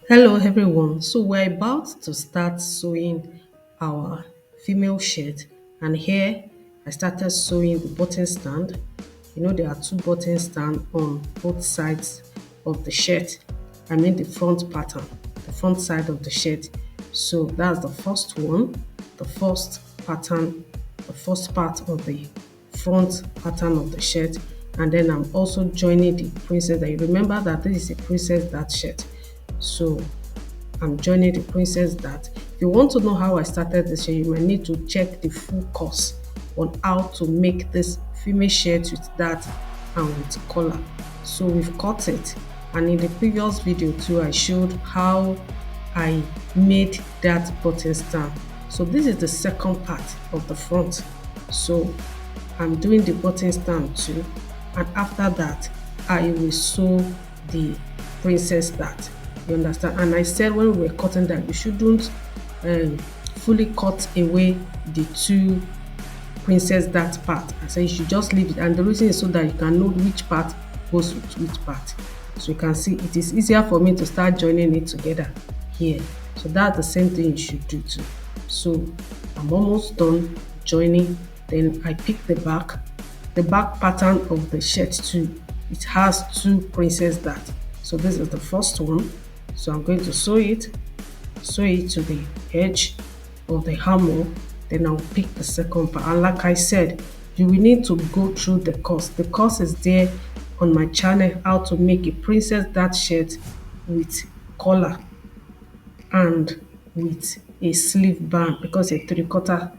Hello everyone. So we're about to start sewing our female shirt, and here I started sewing the button stand. There are two button stands on both sides of the shirt. I mean the front pattern, the front side of the shirt. So that's the first one, the first pattern, the first part of the front pattern of the shirt. And then I'm also joining the princess that you remember that this is a princess that shirt. So I'm joining the princess that. If you want to know how I started this shirt, you might need to check the full course on how to make this female shirt with that and with collar. So we've cut it, and in the previous video too I showed how I made that button stand. So this is the second part of the front. So I'm doing the button stand too, and after that I will sew the princess dart. You understand? And I said when we were cutting that you shouldn't um, fully cut away the two princess dart part. I said you should just leave it, and the reason is so that you can know which part goes with which part. So you can see it is easier for me to start joining it together here. So that's the same thing you should do too. So I'm almost done joining. Then I pick the back pattern of the shirt too. It has two princess dart. So this is the first one. So I'm going to sew it to the edge of the hammer. Then I'll pick the second part. And like I said, you will need to go through the course. The course is there on my channel, how to make a princess dart shirt with collar and with a sleeve band, because a three-quarter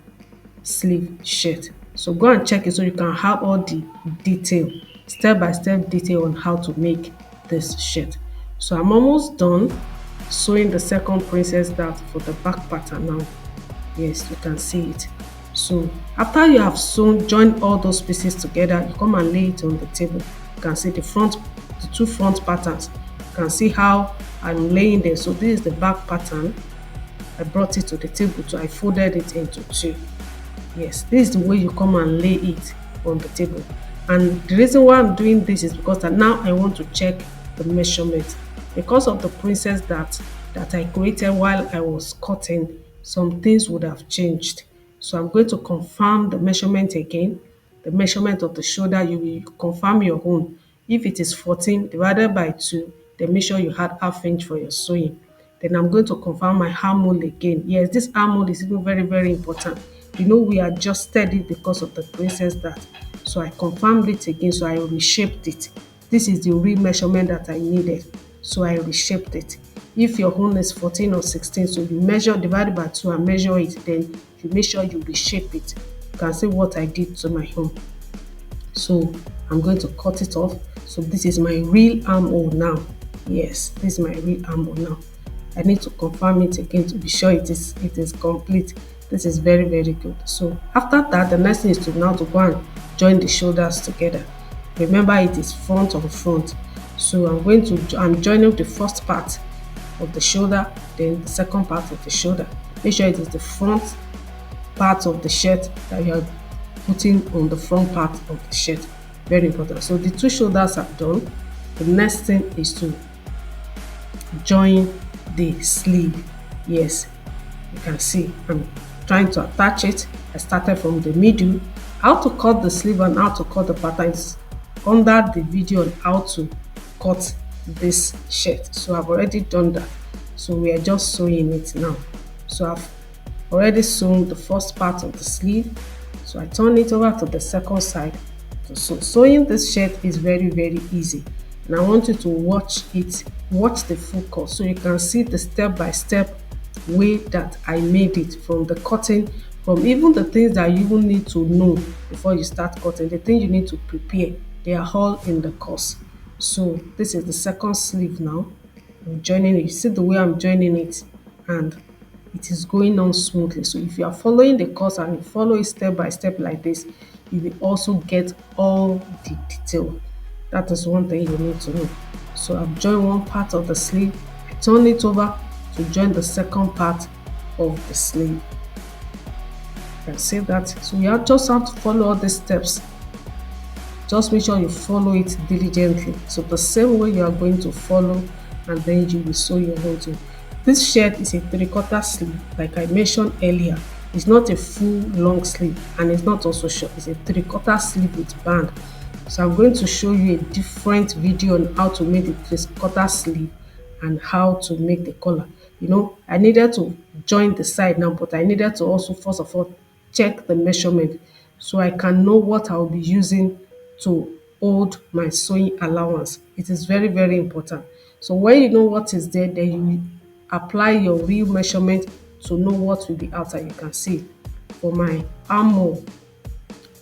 sleeve shirt. So go and check it so you can have all the detail, step by step detail on how to make this shirt. So I'm almost done sewing the second princess dart for the back pattern now. Yes, you can see it. So after you have sewn, joined all those pieces together, you come and lay it on the table. You can see the two front patterns. You can see how I'm laying them. So this is the back pattern. I brought it to the table, so I folded it into two. Yes, this is the way you come and lay it on the table. And the reason why I'm doing this is because now I want to check the measurement. Because of the princess that I created while I was cutting, some things would have changed. So I'm going to confirm the measurement again. The measurement of the shoulder, you will confirm your own. If it is 14 divided by 2, then make sure you had half inch for your sewing. Then I'm going to confirm my arm hole again. Yes, this arm hole is even very, very important. We adjusted it because of the princess dart. So I confirmed it again, so I reshaped it. This is the real measurement that I needed. So I reshaped it. If your own is 14 or 16, so you measure, divide by 2 and measure it, then you make sure you reshape it. You can see what I did to my own. So I'm going to cut it off. So this is my real armhole now. Yes, this is my real armhole now. I need to confirm it again to be sure it is complete. This is very, very good. So after that, the next thing is to now to go and join the shoulders together. Remember, it is front on front. So I'm joining the first part of the shoulder, then the second part of the shoulder. Make sure it is the front part of the shirt that you are putting on the front part of the shirt. Very important. So the two shoulders are done. The next thing is to join the sleeve. Yes, you can see I'm trying to attach it. I started from the middle. How to cut the sleeve and how to cut the pattern is under the video on how to cut this shirt. So I've already done that. So we are just sewing it now. So I've already sewn the first part of the sleeve. So I turn it over to the second side. So sewing this shirt is very, very easy. And I want you to watch the full course so you can see the step-by-step way that I made it, from the cutting, from even the things that you even need to know before you start cutting, the things you need to prepare, they are all in the course. So this is the second sleeve now. I'm joining it. You see the way I'm joining it, and it is going on smoothly. So if you are following the course and you follow it step by step like this, you will also get all the detail. That is one thing you need to know. So I've joined one part of the sleeve. I turn it over to join the second part of the sleeve. You can see that. So you just have to follow all these steps. Just make sure you follow it diligently. So the same way you are going to follow and then you will sew your whole thing. This shirt is a 3/4 sleeve, like I mentioned earlier. It's not a full long sleeve and it's not also short. It's a 3/4 sleeve with band. So I'm going to show you a different video on how to make the 3/4 sleeve and how to make the collar. I needed to join the side now, but I needed to also first of all check the measurement so I can know what I'll be using to hold my sewing allowance. It is very, very important. So when you know what is there, then you apply your real measurement to know what will be outside. You can see for my armhole,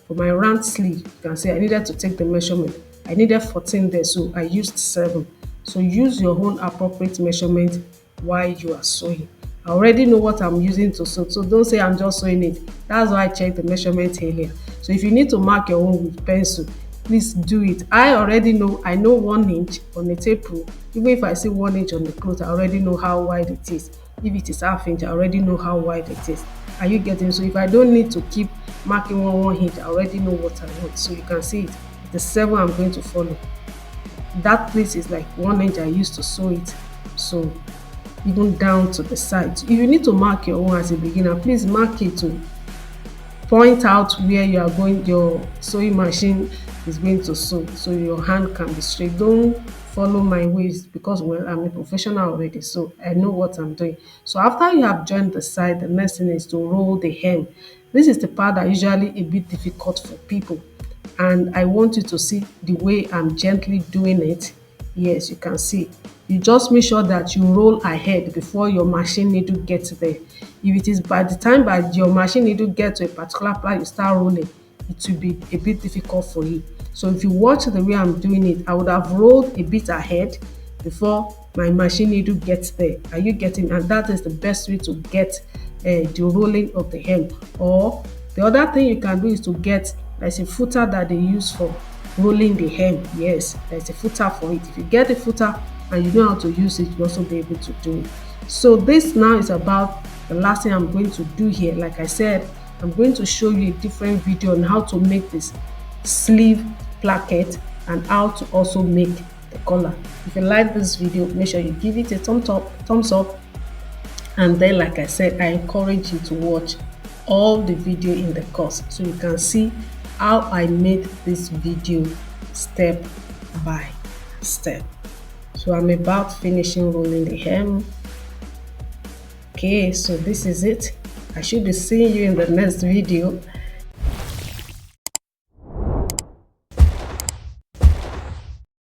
for my round sleeve, you can see I needed to take the measurement. I needed 14 there, so I used 7. So use your own appropriate measurement while you are sewing. I already know what I'm using to sew, so don't say I'm just sewing it. That's why I checked the measurement earlier. So if you need to mark your own with pencil, please do it. I already know, I know 1 inch on a tape rule. Even if I see 1 inch on the cloth, I already know how wide it is. If it is half inch, I already know how wide it is. Are you getting? So if I don't need to keep marking 1 inch, I already know what I want. So you can see it. The 7 I'm going to follow. That place is like 1 inch I used to sew it. So even down to the sides. If you need to mark your own as a beginner, please mark it to point out where you are going, your sewing machine is going to sew, so your hand can be straight. Don't follow my ways because, well, I'm a professional already, so I know what I'm doing. So after you have joined the side, the next thing is to roll the hem. This is the part that usually a bit difficult for people, and I want you to see the way I'm gently doing it. Yes, you can see. You just make sure that you roll ahead before your machine needle gets there. If it is by the time that your machine needle get to a particular part you start rolling, it will be a bit difficult for you. So if you watch the way I'm doing it, I would have rolled a bit ahead before my machine needle gets there. Are you getting? And that is the best way to get the rolling of the hem. Or the other thing you can do is to get, there's a footer that they use for rolling the hem. Yes, there's a footer for it. If you get a footer and you know how to use it, you'll also be able to do it. So this now is about the last thing I'm going to do here. Like I said, I'm going to show you a different video on how to make this sleeve placket and how to also make the collar. If you like this video, make sure you give it a thumbs up, and then, like I said, I encourage you to watch all the video in the course so you can see how I made this video step by step. So I'm about finishing rolling the hem. Okay, so this is it. I should be seeing you in the next video.